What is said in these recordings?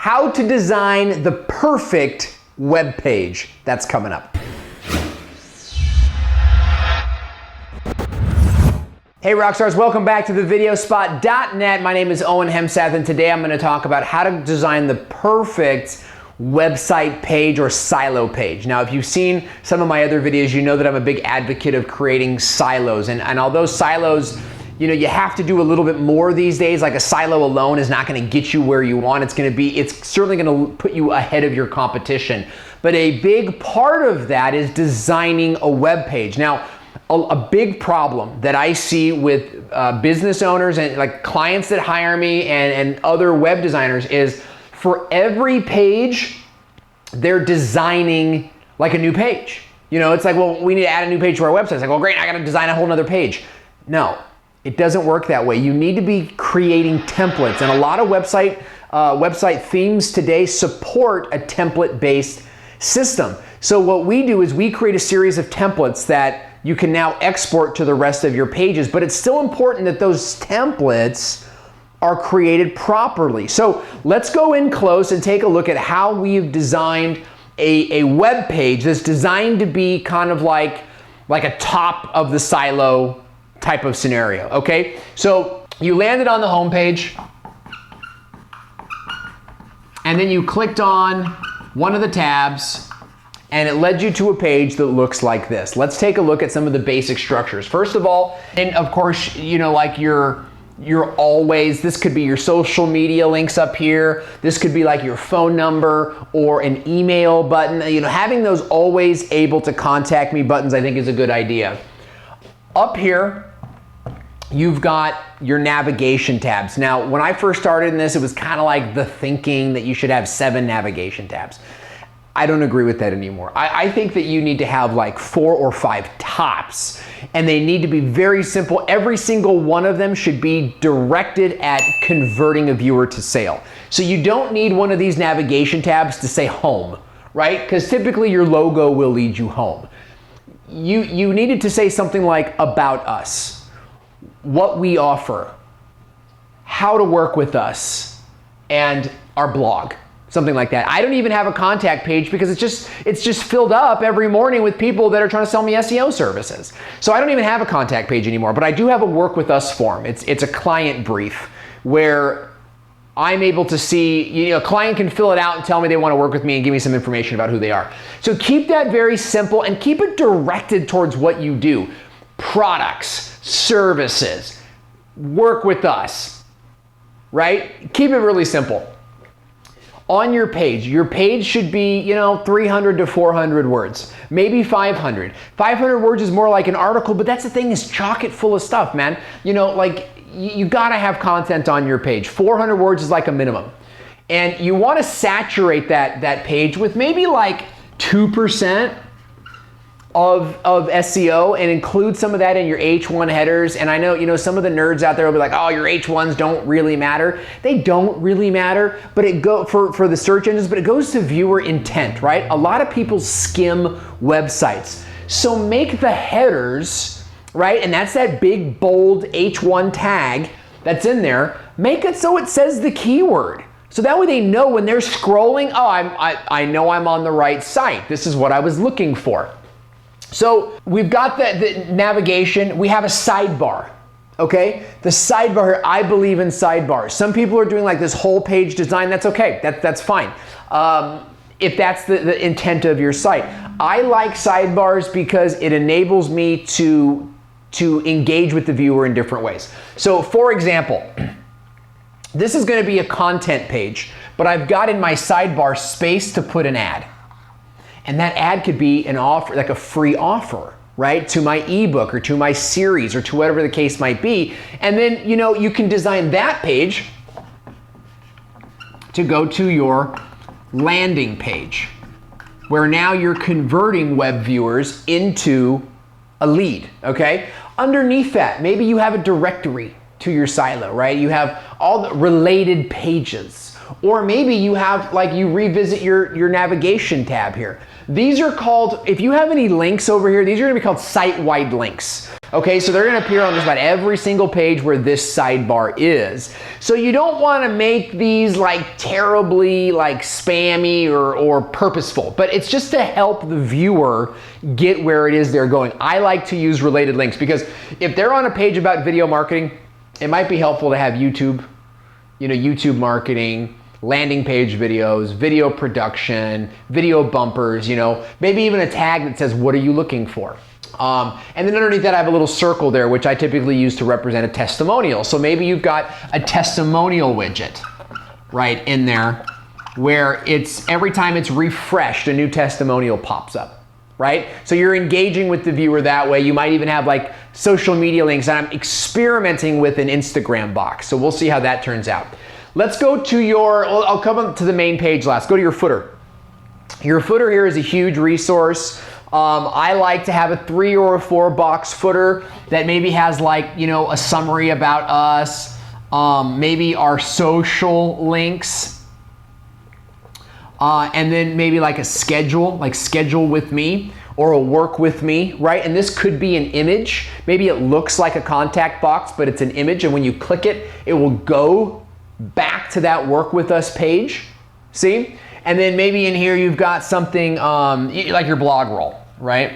how to design the perfect web page. That's coming up. Hey Rockstars, welcome back to thevideospot.net. My name is Owen Hemsath, and today I'm going to talk about how to design the perfect website page or silo page. Now, if you've seen some of my other videos, you know that I'm a big advocate of creating silos. And although silos, you have to do a little bit more these days. Like a silo alone is not going to get you where you want. It's certainly going to put you ahead of your competition. But a big part of that is designing a web page. Now, a big problem that I see with business owners and like clients that hire me and other web designers is for every page, they're designing like a new page. It's like, well, we need to add a new page to our website. It's like, well, great, I got to design a whole nother page. No, it doesn't work that way. You need to be creating templates, and a lot of website themes today support a template-based system. So what we do is we create a series of templates that you can now export to the rest of your pages, but it's still important that those templates are created properly. So let's go in close and take a look at how we've designed a web page that's designed to be kind of like a top of the silo type of scenario, okay? So you landed on the home page, and then you clicked on one of the tabs, and it led you to a page that looks like this. Let's take a look at some of the basic structures. First of all, and of course, like you're always, this could be your social media links up here. This could be like your phone number or an email button. Having those always able to contact me buttons, I think, is a good idea. Up here, you've got your navigation tabs. Now, when I first started in this, it was kind of like the thinking that you should have 7 navigation tabs. I don't agree with that anymore. I think that you need to have like 4 or 5 tops, and they need to be very simple. Every single one of them should be directed at converting a viewer to sale. So you don't need one of these navigation tabs to say home, right? Because typically your logo will lead you home. You needed to say something like about us, what we offer, how to work with us, and our blog. Something like that. I don't even have a contact page because it's just filled up every morning with people that are trying to sell me SEO services. So I don't even have a contact page anymore, but I do have a work with us form. It's a client brief where I'm able to see, a client can fill it out and tell me they want to work with me and give me some information about who they are. So keep that very simple and keep it directed towards what you do. Products, services, work with us, right? Keep it really simple. On your page should be, 300 to 400 words, maybe 500. 500 words is more like an article, but that's the thing, is chock it full of stuff, man. You gotta have content on your page. 400 words is like a minimum. And you wanna saturate that page with maybe like 2% of SEO and include some of that in your H1 headers. And I know, some of the nerds out there will be like, oh, your H1s don't really matter. They don't really matter, but it for the search engines, but it goes to viewer intent, right? A lot of people skim websites. So make the headers, right? And that's that big, bold H1 tag that's in there. Make it so it says the keyword. So that way they know when they're scrolling, oh, I know I'm on the right site. This is what I was looking for. So we've got the navigation, we have a sidebar, okay? The sidebar here, I believe in sidebars. Some people are doing like this whole page design, that's okay, that's fine. If that's the intent of your site. I like sidebars because it enables me to engage with the viewer in different ways. So for example, this is gonna be a content page, but I've got in my sidebar space to put an ad. And that ad could be an offer, like a free offer, right? To my ebook or to my series or to whatever the case might be. And then, you can design that page to go to your landing page, where now you're converting web viewers into a lead, okay? Underneath that, maybe you have a directory to your silo, right? You have all the related pages. Or maybe you have, you revisit your navigation tab here. These are called, if you have any links over here, these are gonna be called site-wide links. Okay, so they're gonna appear on just about every single page where this sidebar is. So you don't wanna make these like terribly like spammy or purposeful, but it's just to help the viewer get where it is they're going. I like to use related links because if they're on a page about video marketing, it might be helpful to have YouTube, YouTube marketing, landing page videos, video production, video bumpers, maybe even a tag that says, what are you looking for? And then underneath that, I have a little circle there, which I typically use to represent a testimonial. So maybe you've got a testimonial widget right in there where it's every time it's refreshed, a new testimonial pops up, right? So you're engaging with the viewer that way. You might even have like social media links. I'm experimenting with an Instagram box. So we'll see how that turns out. Let's go to I'll come up to the main page last. Go to your footer. Your footer here is a huge resource. I like to have a 3 or a 4 box footer that maybe has like, a summary about us, maybe our social links, and then maybe like a schedule, like schedule with me or a work with me, right? And this could be an image. Maybe it looks like a contact box, but it's an image. And when you click it, it will go back to that work with us page. See? And then maybe in here you've got something like your blog roll, right?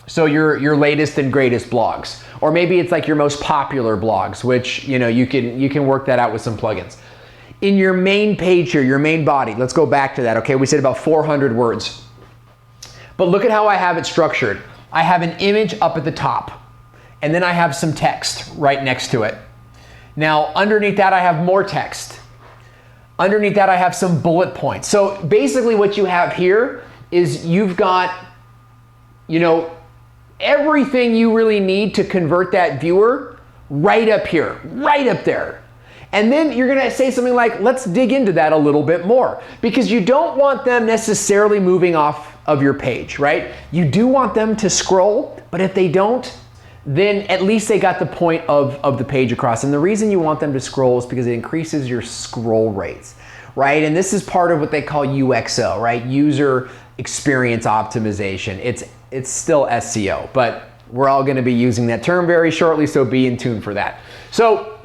So your latest and greatest blogs. Or maybe it's like your most popular blogs, which you can work that out with some plugins. In your main page here, your main body, let's go back to that, okay? We said about 400 words. But look at how I have it structured. I have an image up at the top, and then I have some text right next to it. Now, underneath that, I have more text. Underneath that, I have some bullet points. So basically what you have here is you've got, everything you really need to convert that viewer right up here, right up there. And then you're gonna say something like, let's dig into that a little bit more, because you don't want them necessarily moving off of your page, right? You do want them to scroll, but if they don't, then at least they got the point of the page across. And the reason you want them to scroll is because it increases your scroll rates, right? And this is part of what they call UXO, right? User experience optimization. It's still SEO, but we're all gonna be using that term very shortly, so be in tune for that. So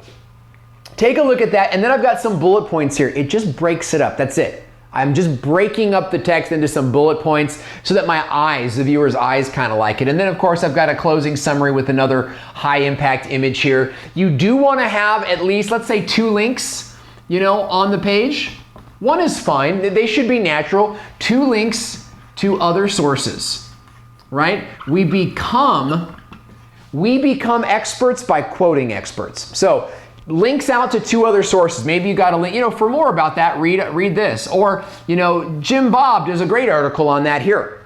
take a look at that, and then I've got some bullet points here. It just breaks it up, that's it. I'm just breaking up the text into some bullet points so that my eyes, the viewer's eyes, kind of like it. And then of course I've got a closing summary with another high impact image here. You do want to have at least, let's say 2 links, on the page. 1 is fine, they should be natural. 2 links to other sources, right? We become experts by quoting experts. So links out to 2 other sources. Maybe you got a link, for more about that, read this. Or, Jim Bob does a great article on that here.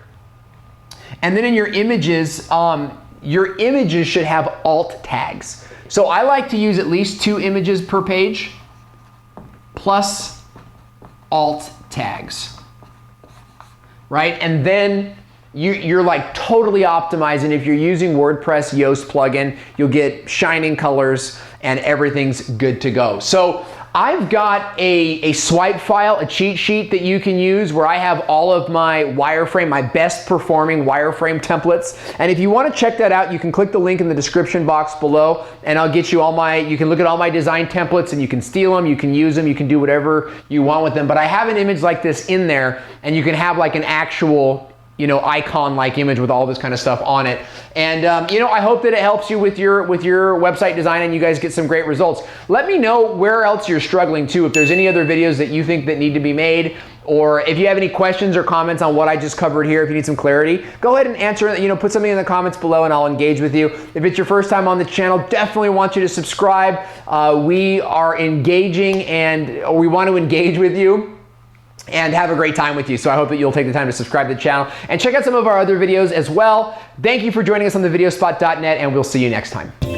And then in your images should have alt tags. So I like to use at least 2 images per page plus alt tags, right? And then you're like totally optimizing. If you're using WordPress Yoast plugin, you'll get shining colors and everything's good to go. So I've got a swipe file, a cheat sheet that you can use where I have all of my wireframe, my best performing wireframe templates. And if you want to check that out, you can click the link in the description box below and I'll get you you can look at all my design templates and you can steal them, you can use them, you can do whatever you want with them. But I have an image like this in there and you can have like an actual icon-like image with all this kind of stuff on it. And I hope that it helps you with your website design and you guys get some great results. Let me know where else you're struggling too. If there's any other videos that you think that need to be made, or if you have any questions or comments on what I just covered here, if you need some clarity, go ahead and answer, put something in the comments below and I'll engage with you. If it's your first time on the channel, definitely want you to subscribe. We are engaging we want to engage with you and have a great time with you. So I hope that you'll take the time to subscribe to the channel and check out some of our other videos as well. Thank you for joining us on thevideospot.net and we'll see you next time.